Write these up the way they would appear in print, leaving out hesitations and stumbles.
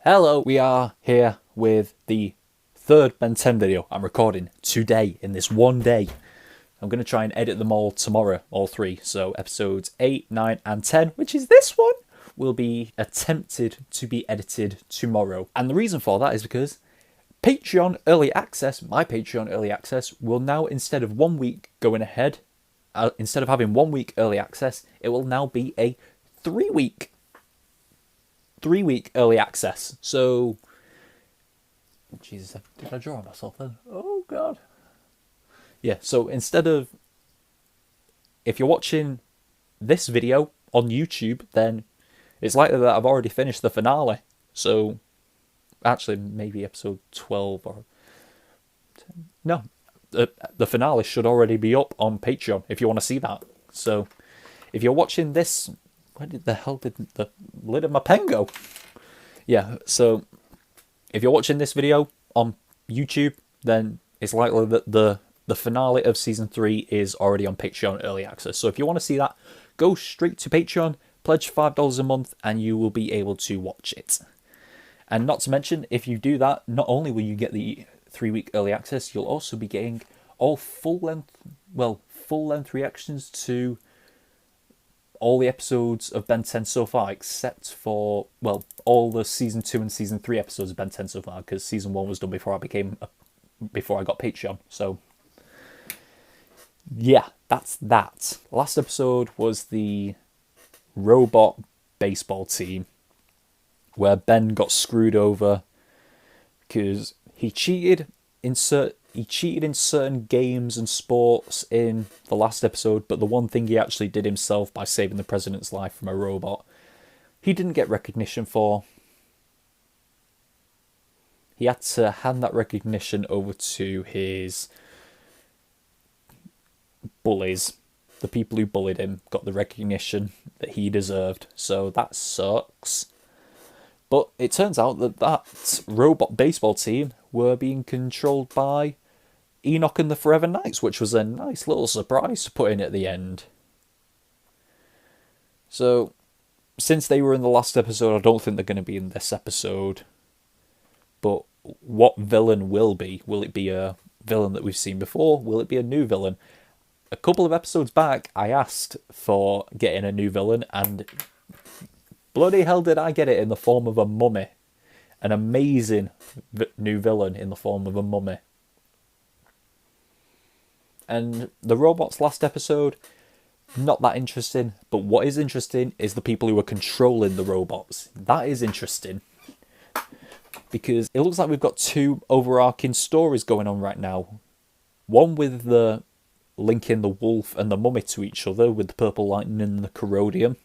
Hello, we are here with the third Ben 10 video I'm recording today, in this one day. I'm going to try and edit them all tomorrow, all three. So episodes 8, 9 and 10, which is this one, will be attempted to be edited tomorrow. And the reason for that is because Patreon Early Access, my Patreon Early Access, will now, instead of 1 week going ahead, instead of having 1 week early access, it will now be a 3-week early access. So, Jesus, did I draw on myself then? Oh God. Yeah, so instead of, if you're watching this video on YouTube, then it's likely that I've already finished the finale. So, actually, maybe episode 12 or 10. No, the finale should already be up on Patreon if you want to see that. So, if you're watching this, where did the hell did the lid of my pen go? Yeah, so if you're watching this video on YouTube, then it's likely that the finale of season 3 is already on Patreon Early Access. So if you want to see that, go straight to Patreon, pledge $5 a month, and you will be able to watch it. And not to mention, if you do that, not only will you get the 3-week early access, you'll also be getting all full-length reactions to all the episodes of Ben 10 so far, except for, well, all the season 2 and season 3 episodes of Ben 10 so far, because season 1 was done before I got Patreon. So yeah, that's that. Last episode was the robot baseball team, where Ben got screwed over because he cheated in certain games and sports in the last episode, but the one thing he actually did himself by saving the president's life from a robot, he didn't get recognition for. He had to hand that recognition over to his bullies. The people who bullied him got the recognition that he deserved, so that sucks. But it turns out that robot baseball team were being controlled by Enoch and the Forever Knights, which was a nice little surprise to put in at the end. So, since they were in the last episode, I don't think they're going to be in this episode. But what villain will be? Will it be a villain that we've seen before? Will it be a new villain? A couple of episodes back, I asked for getting a new villain, and bloody hell did I get it in the form of a mummy. An amazing new villain in the form of a mummy. And the robots last episode, not that interesting. But what is interesting is the people who are controlling the robots. That is interesting. Because it looks like we've got two overarching stories going on right now. One with the linking the wolf and the mummy to each other with the purple lightning and the corrodium.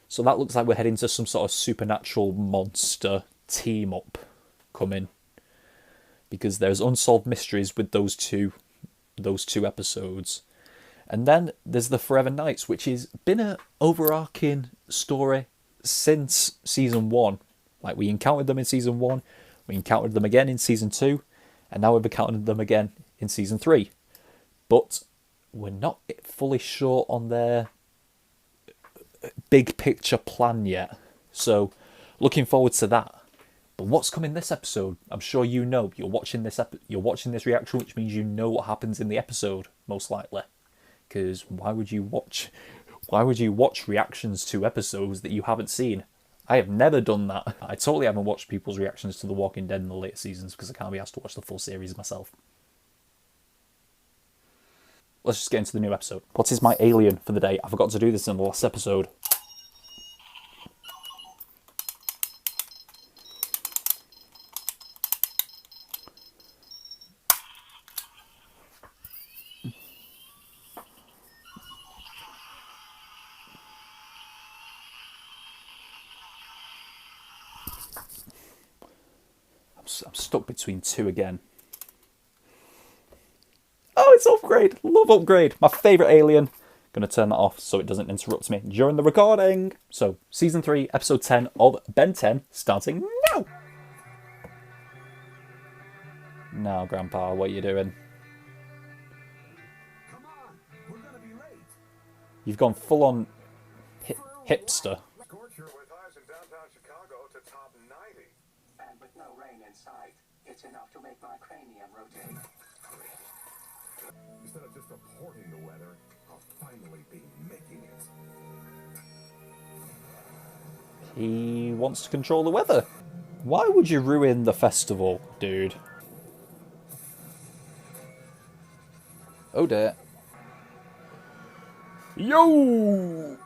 So that looks like we're heading to some sort of supernatural monster team up coming. Because there's unsolved mysteries with those two episodes. And then there's the Forever Knights, which has been an overarching story since season 1. Like, we encountered them in season 1, we encountered them again in season 2, and now we've encountered them again in season 3. But we're not fully sure on their big picture plan yet. So, looking forward to that. But what's coming this episode? I'm sure you know. You're watching this reaction, which means you know what happens in the episode, most likely. Because why would you watch reactions to episodes that you haven't seen? I have never done that. I totally haven't watched people's reactions to The Walking Dead in the later seasons because I can't be asked to watch the full series myself. Let's just get into the new episode. What is my alien for the day? I forgot to do this in the last episode. I'm stuck between two again. Oh, it's Upgrade! Love Upgrade! My favourite alien. Gonna turn that off so it doesn't interrupt me during the recording. So, Season 3, Episode 10 of Ben 10, starting now! Now, Grandpa, what are you doing? Come on, we're gonna be late. You've gone full-on hipster. Scorcher with highs in downtown Chicago to top 90. And with no rain in sight, it's enough to make my cranium rotate. Instead of just reporting the weather, I'll finally be making it. He wants to control the weather. Why would you ruin the festival, dude? Oh dear. Yo!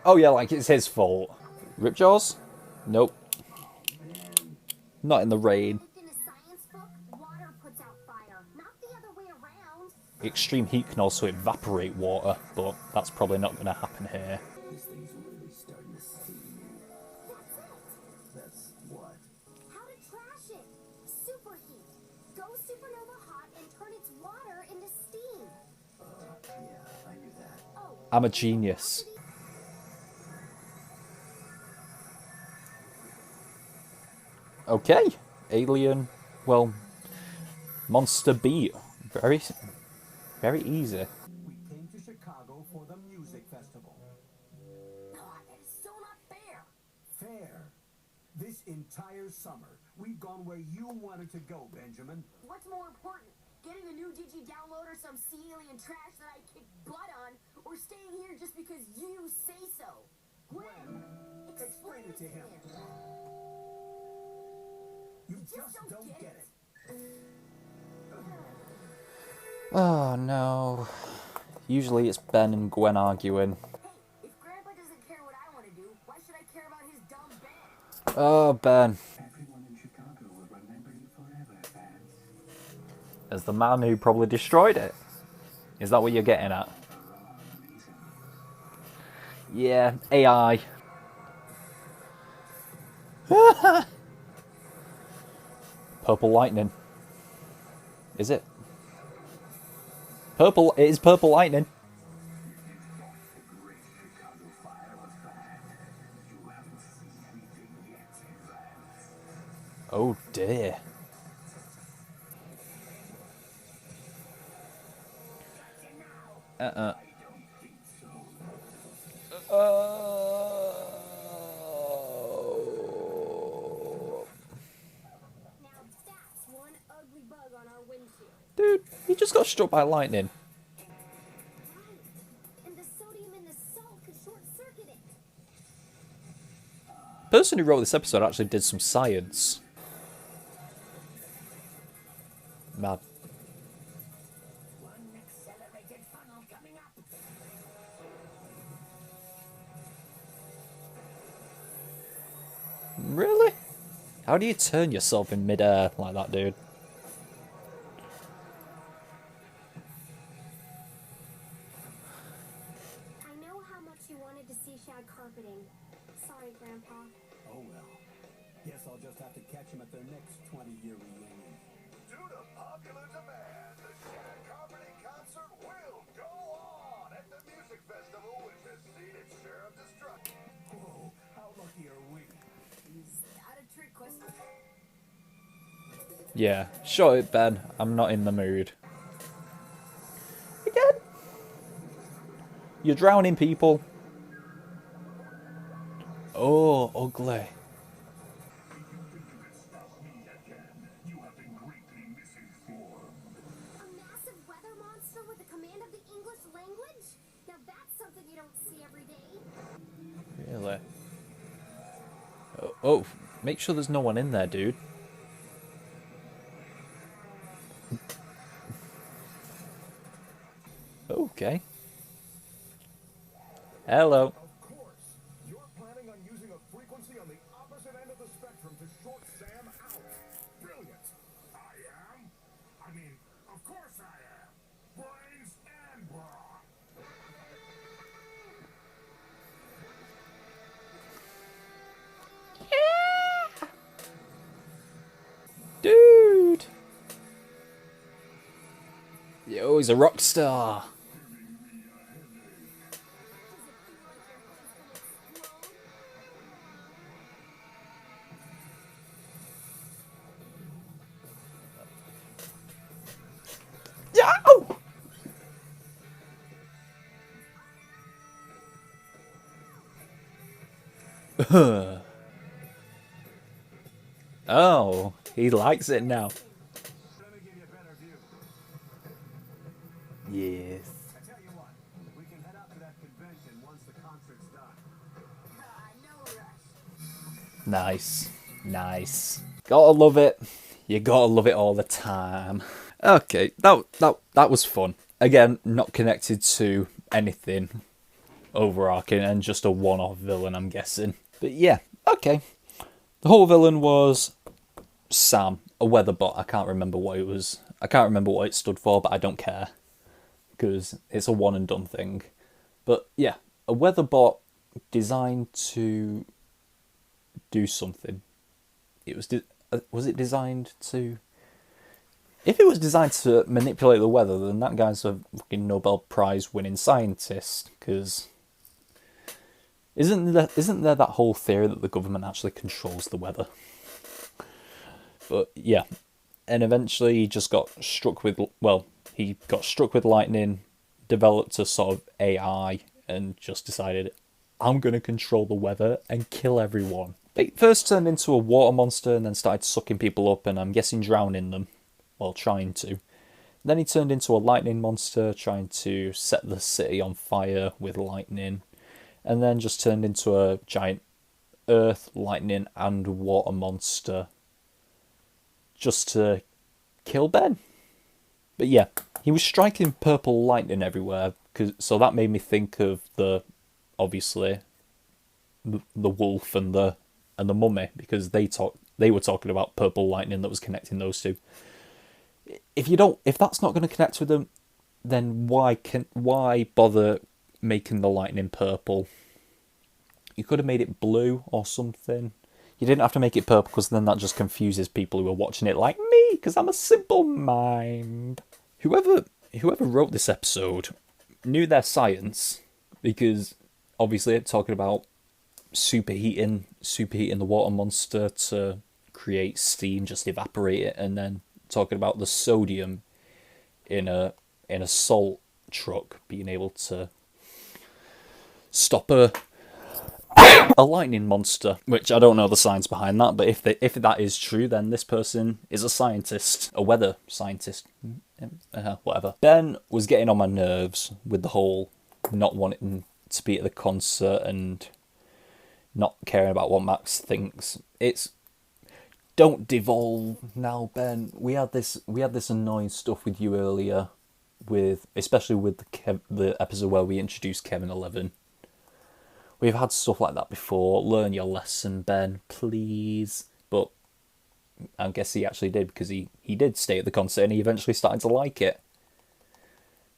Oh yeah, like it's his fault. Ripjaws? Nope. Not in the rain. Extreme heat can also evaporate water, but that's probably not going to happen here. This thing's really starting to steam. That's what? How to trash it. Superheat. Go supernova hot and turn its water into steam. Yeah, I knew that. Oh, I'm a genius. Okay. Alien. Well, monster beat. Very easy. We came to Chicago for the music festival. God, that is so not fair. Fair. This entire summer, we've gone where you wanted to go, Benjamin. What's more important? Getting a new Digi download or some alien trash that I kicked butt on, or staying here just because you say so? Gwen, explain it to him. You just don't get it. Oh no. Usually it's Ben and Gwen arguing. Hey, if Grandpa doesn't care what I want to do, why should I care about his dumb band? Oh, Ben. Everyone in Chicago will remember you forever, fans. As the man who probably destroyed it. Is that what you're getting at? Yeah, AI. Purple lightning. Is it? Purple. It is purple lightning. Oh dear. Uh-uh. Now that's one ugly bug on our windshield. Dude, he just got struck by lightning. Right. And the sodium in the salt could short circuit it. The person who wrote this episode actually did some science. Mad. One accelerated funnel coming up. Really? How do you turn yourself in midair like that, dude? I know how much you wanted to see shag carpeting. Sorry, Grandpa. Oh well. Guess I'll just have to catch him at their next 20-year reunion. Due to popular demand, the Shag Carpeting concert will go on at the music festival, which has seen its share of destruction. Whoa, how lucky are we? Is that a trick question? Yeah, shut it, Ben. I'm not in the mood. Again? You're drowning people. Oh, ugly. A massive weather monster with the command of the English language? Now that's something you don't see every day. Really? Oh, make sure there's no one in there, dude. Okay. Hello. Of course, you're planning on using a frequency on the opposite end of the spectrum to short S.A.M out. Brilliant. I am? I mean, of course I am. Brains and brawn. Dude. Yo, he's a rock star. Yeah. Oh, he likes it now. Let me give you a better view. Yes. I tell you what, we can head out to that convention once the concert's done. No rush. Nice. Nice. Gotta love it. You gotta love it all the time. Okay, that was fun. Again, not connected to anything overarching and just a one-off villain, I'm guessing. But yeah, okay. The whole villain was S.A.M, a weather bot. I can't remember what it was. I can't remember what it stood for, but I don't care. Because it's a one and done thing. But yeah, a weather bot designed to do something. It was it designed to... If it was designed to manipulate the weather, then that guy's a fucking Nobel Prize winning scientist. Because isn't there that whole theory that the government actually controls the weather? But yeah, and eventually he just got struck with, well, he got struck with lightning, developed a sort of AI, and just decided, I'm going to control the weather and kill everyone. It first turned into a water monster and then started sucking people up and I'm guessing drowning them. Well, trying to. Then he turned into a lightning monster, trying to set the city on fire with lightning. And then just turned into a giant earth, lightning and water monster. Just to kill Ben. But yeah, he was striking purple lightning everywhere. So that made me think of obviously, the wolf and the mummy. Because they were talking about purple lightning that was connecting those two. If that's not going to connect with them, then why bother making the lightning purple? You could have made it blue or something. You didn't have to make it purple because then that just confuses people who are watching it like me, because I'm a simple mind. Whoever wrote this episode knew their science, because obviously it's talking about superheating the water monster to create steam, just evaporate it, and then talking about the sodium in a salt truck being able to stop a lightning monster, which I don't know the science behind that, but if that is true, then this person is a scientist, a weather scientist, whatever. Ben was getting on my nerves with the whole not wanting to be at the concert and not caring about what Max thinks. Don't devolve now, Ben. We had this annoying stuff with you earlier, especially with the episode where we introduced Kevin 11. We've had stuff like that before. Learn your lesson, Ben, please. But I guess he actually did, because he did stay at the concert and he eventually started to like it.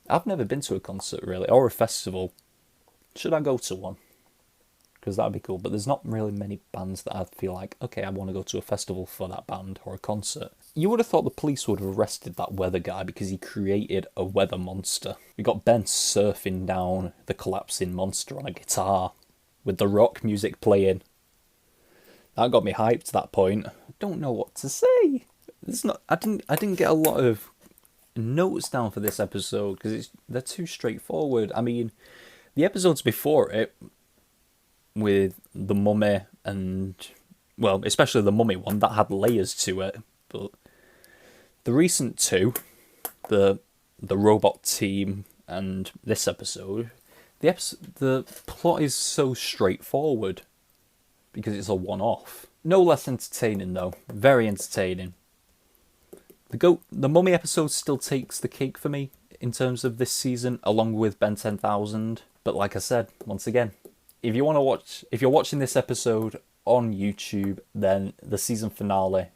I've never been to a concert really, or a festival. Should I go to one? Because that'd be cool, but there's not really many bands that I feel like, okay, I want to go to a festival for that band or a concert. You would have thought the police would have arrested that weather guy because he created a weather monster. We got Ben surfing down the collapsing monster on a guitar with the rock music playing. That got me hyped at that point. I don't know what to say. I didn't get a lot of notes down for this episode because they're too straightforward. I mean, the episodes before it, with the mummy and, well, especially the mummy one, that had layers to it. But the recent two, the robot team and this episode, the plot is so straightforward because it's a one-off. No less entertaining though, very entertaining. The mummy episode still takes the cake for me in terms of this season, along with Ben 10,000. But like I said, once again, if you're watching this episode on YouTube, then the season finale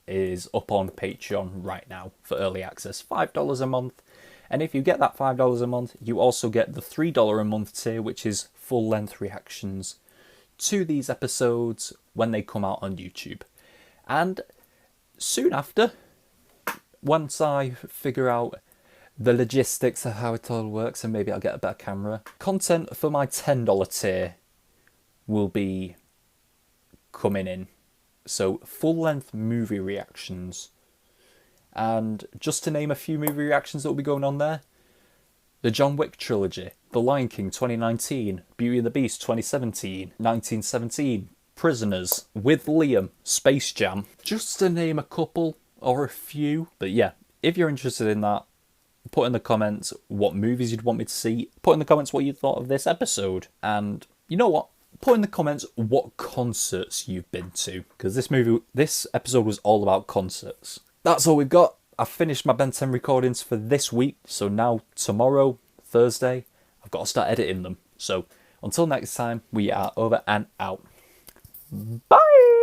is up on Patreon right now for early access, $5 a month. And if you get that $5 a month, you also get the $3 a month tier, which is full-length reactions to these episodes when they come out on YouTube. And soon after, once I figure out the logistics of how it all works, and maybe I'll get a better camera, content for my $10 tier will be coming in. So full-length movie reactions. And just to name a few movie reactions that will be going on there: the John Wick trilogy, The Lion King 2019, Beauty and the Beast 2017, 1917, Prisoners, With Liam, Space Jam, just to name a couple or a few. But yeah, if you're interested in that, put in the comments what movies you'd want me to see. Put in the comments what you thought of this episode. And you know what? Put in the comments what concerts you've been to. Because this episode was all about concerts. That's all we've got. I've finished my Ben 10 recordings for this week. So now tomorrow, Thursday, I've got to start editing them. So until next time, we are over and out. Bye!